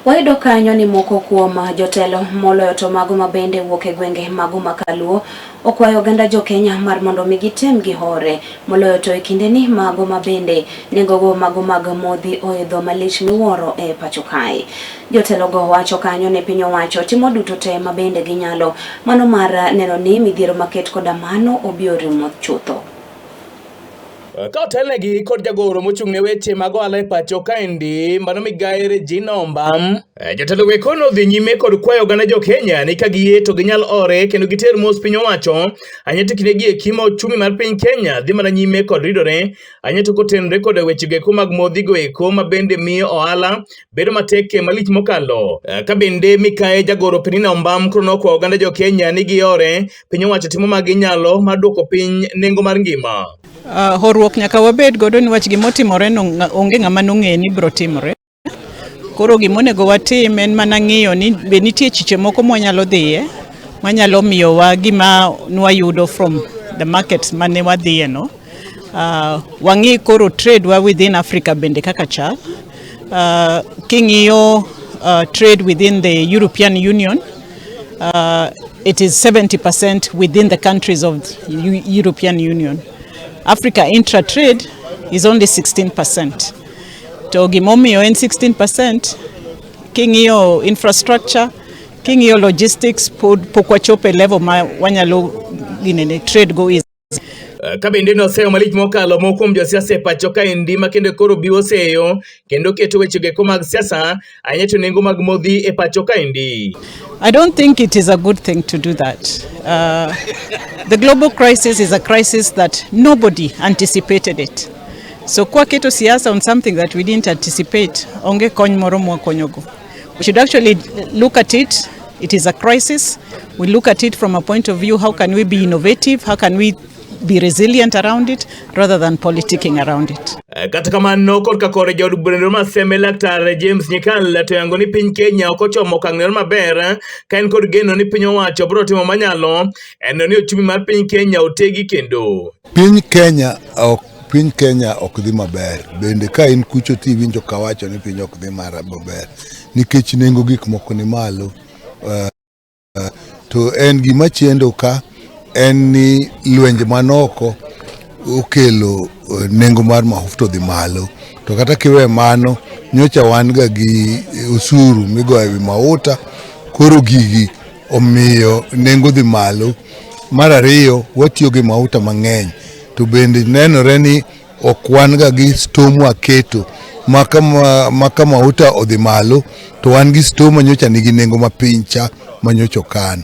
Wayudo kanyo ni moko kuom jotelo moloyo to mago mabende wuok e gwenge mago makaluo okwayo oganda jo Kenya mar mondo mi gitem gi hore moloyo to e kinde ni mago mabende nengogo mago mag modhi oidho malich miwuoro e pacho kae. Jotelo go wacho kanyo ne piny owacho timo duto te mabende ginyalo mano mar neno ni midhiero maket koda mano obiore chutho. Ka otelnegi kod jagoro mochung'ne weche mag ohala e pacho kaendi mano migaire Jinomba, jotelo weko nodhi nyime kod kwayo oganda jo Kenya ni ka giyie to ginyal ore kendo giter mos piny owacho anyeto kindegi e kima uchumi mar piny Kenya dhi mana nyime kod ridore anyeto kotenore kod weche geko mag modhi go eko mabende miyo ohala bedo matek malich mokalo. Ka bende mikae jagoro Jinomba koro nokwayo oganda jo Kenya ni giore piny owacho timo maginyalo mar duoko piny nengo mar ngima. Horuok nyaka wabed godo niwach gimotimore no onge ng'ama nong'e ni biro timore. Koro gimonego watim en mana ng'iyo ni be nitie chiche moko mwanyalo dhiye manyalo miyowa gima nwayudo from the markets mane wadhiye no. Wang'i koro trade wa within Africa bende kaka chal. King'iyo trade within the European Union, it is 70% within the countries of the European Union. Africa intra-trade is only 16%. To gimomiyo en 16%, king'iyo infrastructure, king'iyo logistics, pokwachope level ma wanyalo trade go is. Ka bende noseyo malich mokalo moko josiasa e pacho kaendi ma kendo koro biwo seyo kendo keto weche geko mag siasa anyeto nengo mag modhi e pacho kaendi. I don't think it is a good thing to do that. The global crisis is a crisis that nobody anticipated it. So kwa keto siasa on something that we didn't anticipate, onge kony moro mwakonyogo. We should actually look at it. It is a crisis. We look at it from a point of view, how can we be innovative? How can we be resilient around it rather than politicking around it. Kata kamano korka kore jod bura maseme Laktar James Nyikal to yango ni piny Kenya okochomo okang' maber ka en kod geno ni piny owacho biro timo manyalo en ni uchumi mar piny Kenya otegi kendo. Piny Kenya ok dhi maber. Bende ka in kucho ti winjo kawacho ni piny ok dhi maber nikech nengo gik moko ni malo. To en gima chendo ka en ni lwenje manoko okelo nengo mar mafuta dhi malo. To kata kiwe mano nyocha wan ga gi usuru migoyo e mafuta koro gigi omiyo nengo dhi malo. Mar ariyo watiyo gi mafuta mang'eny to bende nenore ni ok wan ga gi stomu aketo maka mafuta odhi malo to wan gi stomu nyocha nigi nengo mapiny cha manyocho kan.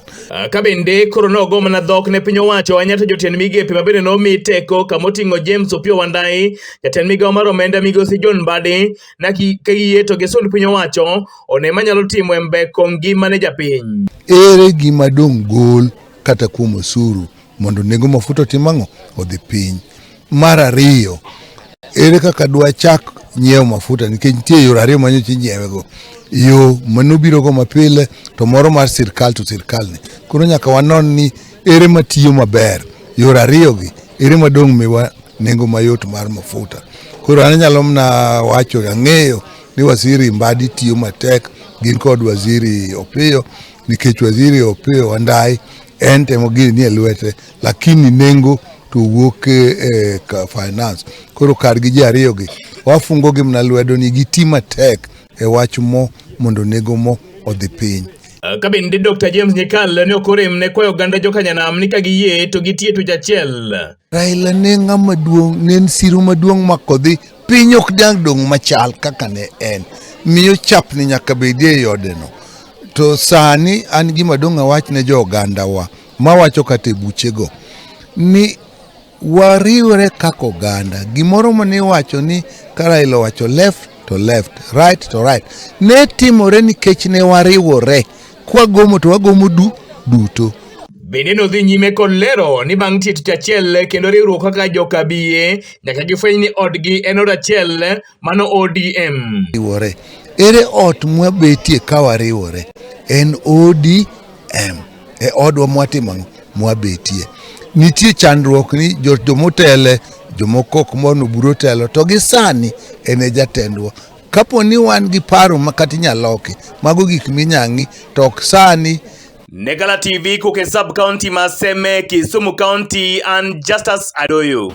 Ka bende koro nogo mana dhok ne piny owacho anyato jotend migepe mabende nomi teko kamoting'o James Opio Wandai, jatend migao mar omenda migosi John Mbadi na kiyie to gisund piny owacho one manyalo timo embeko ngima ne japiny. Ere gima dong' gol kata kuom osuru mondo nengo mafuta timang'o odhi piny. Mar ariyo ere kaka dwa chak nyiewo mafuta nikech nitie yore ariyo manyocha inyiewe yo manobiro go mapile to moro mar sirkal to sirkal ni koro nyaka wanon ni ere matiyo maber yore ariyo gi ere madong' miwa nengo mayot mar mafuta. Koro an nyalo mna wacho ang'eyo ni waziri Mbadi tiyo matek gin kod waziri Opio nikech waziri Opio Wandai en temo gini ni lwete lakini nengo to wuok ka finance. Koro kar gi ji ariyo gi wafungo gi mna lwedo ni giti matek e wach mo mondo nego mo odhi piny. Ka bende Dr. James Nyikal ne okorem ne kwayo oganda jo Kanyanam ni ka giyie to gitie to jachiel. Raila ne ng'ama duong', ne siro maduong' makodhi piny ok dong' machal kaka ne en. Miyo chap ni nyaka bedie yodeno. To sani an gima dong' awach ne jo oganda wa mawacho kata e buchego ni wariwre kaka oganda. Gimoro mane wacho ni ka Raila wacho left to left, right to right. Ne timore nikech ne wariwore. Kwa gomo to wagomo duto. Bende nodhi nyime kod lero ni bang' tiyo tich achiel kendo riwruok kaka joka biye nyaka gifweny ni odgi en od achiel mano ODM. Riwore. Ere ot mwabetie ka wariwore. En ODM. E odwa mwatimo mwabetie. Nitie chandruok ni jomotele jomoko ok mono buro telo to gi sani ene jatendwa Kapo ni wan gi paro makati nyaloke, mago gik minyangi to ok sani. Negala TV kuke sub county Maseme, Kisumu County, and Justus Adoyo.